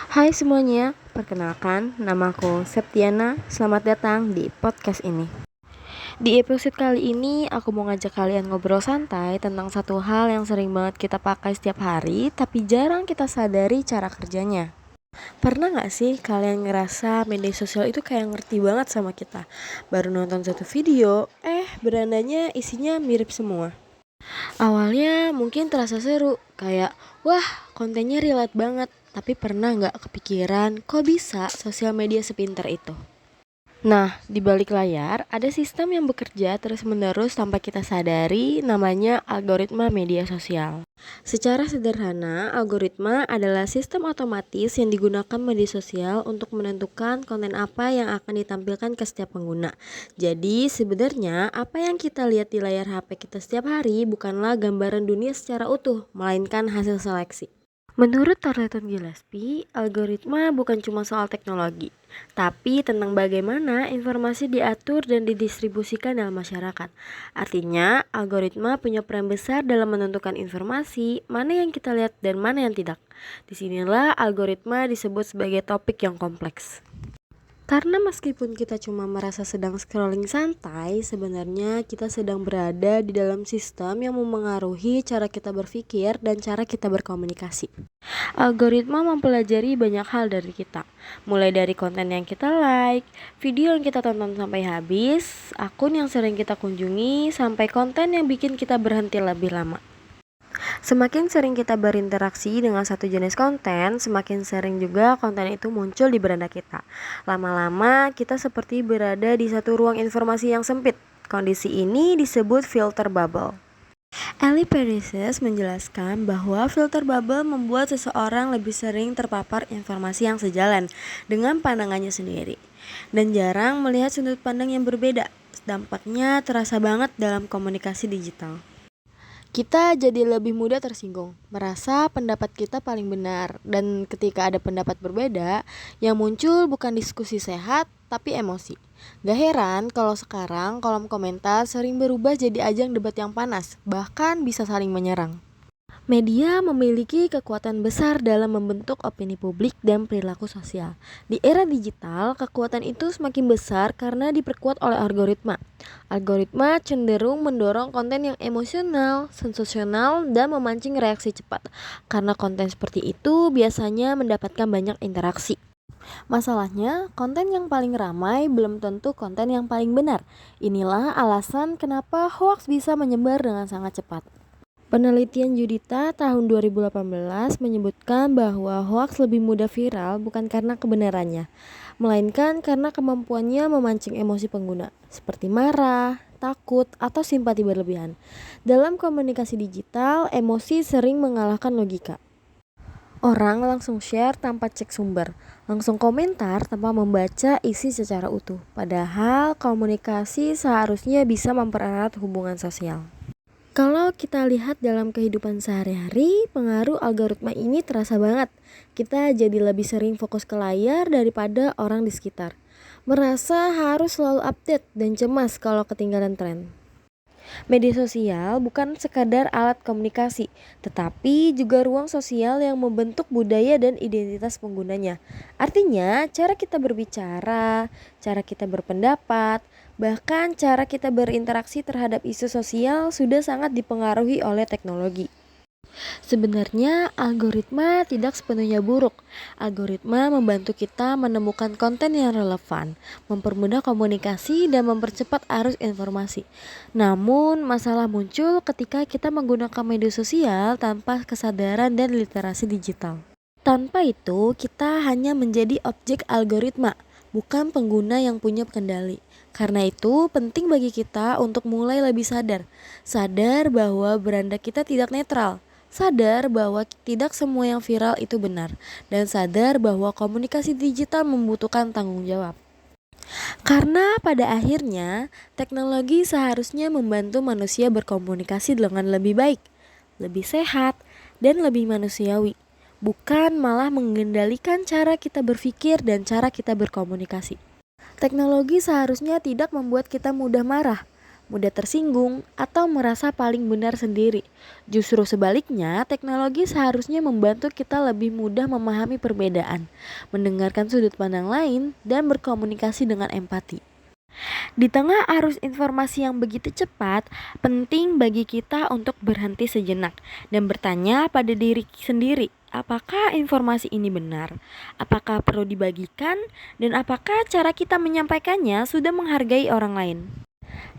Hai semuanya, perkenalkan namaku Septiana. Selamat datang di podcast ini. Di episode kali ini aku mau ngajak kalian ngobrol santai tentang satu hal yang sering banget kita pakai setiap hari tapi jarang kita sadari cara kerjanya. Pernah gak sih kalian ngerasa media sosial itu kayak ngerti banget sama kita? Baru nonton satu video, berandanya isinya mirip semua. Awalnya mungkin terasa seru, kayak wah kontennya relate banget. Tapi pernah gak kepikiran kok bisa sosial media sepintar itu? Nah, di balik layar ada sistem yang bekerja terus-menerus tanpa kita sadari, namanya algoritma media sosial. Secara sederhana, algoritma adalah sistem otomatis yang digunakan media sosial untuk menentukan konten apa yang akan ditampilkan ke setiap pengguna. Jadi, sebenarnya apa yang kita lihat di layar HP kita setiap hari bukanlah gambaran dunia secara utuh, melainkan hasil seleksi. Menurut Thornton Gillespie, algoritma bukan cuma soal teknologi, tapi tentang bagaimana informasi diatur dan didistribusikan dalam masyarakat. Artinya, algoritma punya peran besar dalam menentukan informasi, mana yang kita lihat dan mana yang tidak. Disinilah algoritma disebut sebagai topik yang kompleks. Karena meskipun kita cuma merasa sedang scrolling santai, sebenarnya kita sedang berada di dalam sistem yang memengaruhi cara kita berpikir dan cara kita berkomunikasi. Algoritma mempelajari banyak hal dari kita, mulai dari konten yang kita like, video yang kita tonton sampai habis, akun yang sering kita kunjungi, sampai konten yang bikin kita berhenti lebih lama. Semakin sering kita berinteraksi dengan satu jenis konten, semakin sering juga konten itu muncul di beranda kita. Lama-lama kita seperti berada di satu ruang informasi yang sempit. Kondisi ini disebut filter bubble. Ellie Perises menjelaskan bahwa filter bubble membuat seseorang lebih sering terpapar informasi yang sejalan dengan pandangannya sendiri dan jarang melihat sudut pandang yang berbeda. Dampaknya terasa banget dalam komunikasi digital. Kita jadi lebih mudah tersinggung, merasa pendapat kita paling benar, dan ketika ada pendapat berbeda, yang muncul bukan diskusi sehat, tapi emosi. Gak heran kalau sekarang kolom komentar sering berubah jadi ajang debat yang panas, bahkan bisa saling menyerang. Media memiliki kekuatan besar dalam membentuk opini publik dan perilaku sosial. Di era digital, kekuatan itu semakin besar karena diperkuat oleh algoritma. Algoritma cenderung mendorong konten yang emosional, sensasional, dan memancing reaksi cepat. Karena konten seperti itu biasanya mendapatkan banyak interaksi. Masalahnya, konten yang paling ramai belum tentu konten yang paling benar. Inilah alasan kenapa hoaks bisa menyebar dengan sangat cepat. Penelitian Judita tahun 2018 menyebutkan bahwa hoaks lebih mudah viral bukan karena kebenarannya, melainkan karena kemampuannya memancing emosi pengguna, seperti marah, takut, atau simpati berlebihan. Dalam komunikasi digital, emosi sering mengalahkan logika. Orang langsung share tanpa cek sumber, langsung komentar tanpa membaca isi secara utuh. Padahal komunikasi seharusnya bisa mempererat hubungan sosial. Kalau kita lihat dalam kehidupan sehari-hari, pengaruh algoritma ini terasa banget. Kita jadi lebih sering fokus ke layar daripada orang di sekitar. Merasa harus selalu update dan cemas kalau ketinggalan tren. Media sosial bukan sekadar alat komunikasi, tetapi juga ruang sosial yang membentuk budaya dan identitas penggunanya. Artinya, cara kita berbicara, cara kita berpendapat, bahkan cara kita berinteraksi terhadap isu sosial sudah sangat dipengaruhi oleh teknologi. Sebenarnya algoritma tidak sepenuhnya buruk. Algoritma membantu kita menemukan konten yang relevan, mempermudah komunikasi dan mempercepat arus informasi. Namun masalah muncul ketika kita menggunakan media sosial tanpa kesadaran dan literasi digital. Tanpa itu kita hanya menjadi objek algoritma, bukan pengguna yang punya kendali. Karena itu penting bagi kita untuk mulai lebih sadar bahwa beranda kita tidak netral. Sadar bahwa tidak semua yang viral itu benar, dan sadar bahwa komunikasi digital membutuhkan tanggung jawab. Karena pada akhirnya, teknologi seharusnya membantu manusia berkomunikasi dengan lebih baik, lebih sehat, dan lebih manusiawi, bukan malah mengendalikan cara kita berpikir dan cara kita berkomunikasi. Teknologi seharusnya tidak membuat kita mudah marah, mudah tersinggung, atau merasa paling benar sendiri. Justru sebaliknya, teknologi seharusnya membantu kita lebih mudah memahami perbedaan, mendengarkan sudut pandang lain, dan berkomunikasi dengan empati. Di tengah arus informasi yang begitu cepat, penting bagi kita untuk berhenti sejenak dan bertanya pada diri sendiri, apakah informasi ini benar? Apakah perlu dibagikan? Dan apakah cara kita menyampaikannya sudah menghargai orang lain?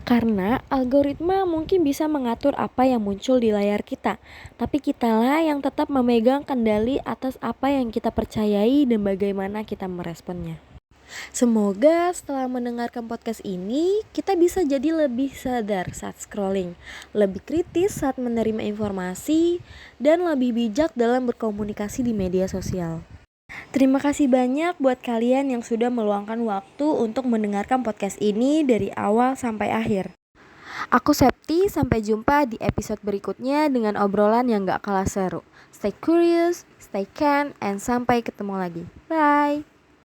Karena algoritma mungkin bisa mengatur apa yang muncul di layar kita, tapi kitalah yang tetap memegang kendali atas apa yang kita percayai dan bagaimana kita meresponnya. Semoga setelah mendengarkan podcast ini, kita bisa jadi lebih sadar saat scrolling, lebih kritis saat menerima informasi, dan lebih bijak dalam berkomunikasi di media sosial. Terima kasih banyak buat kalian yang sudah meluangkan waktu untuk mendengarkan podcast ini dari awal sampai akhir. Aku Septi, sampai jumpa di episode berikutnya dengan obrolan yang gak kalah seru. Stay curious, stay can, and sampai ketemu lagi. Bye!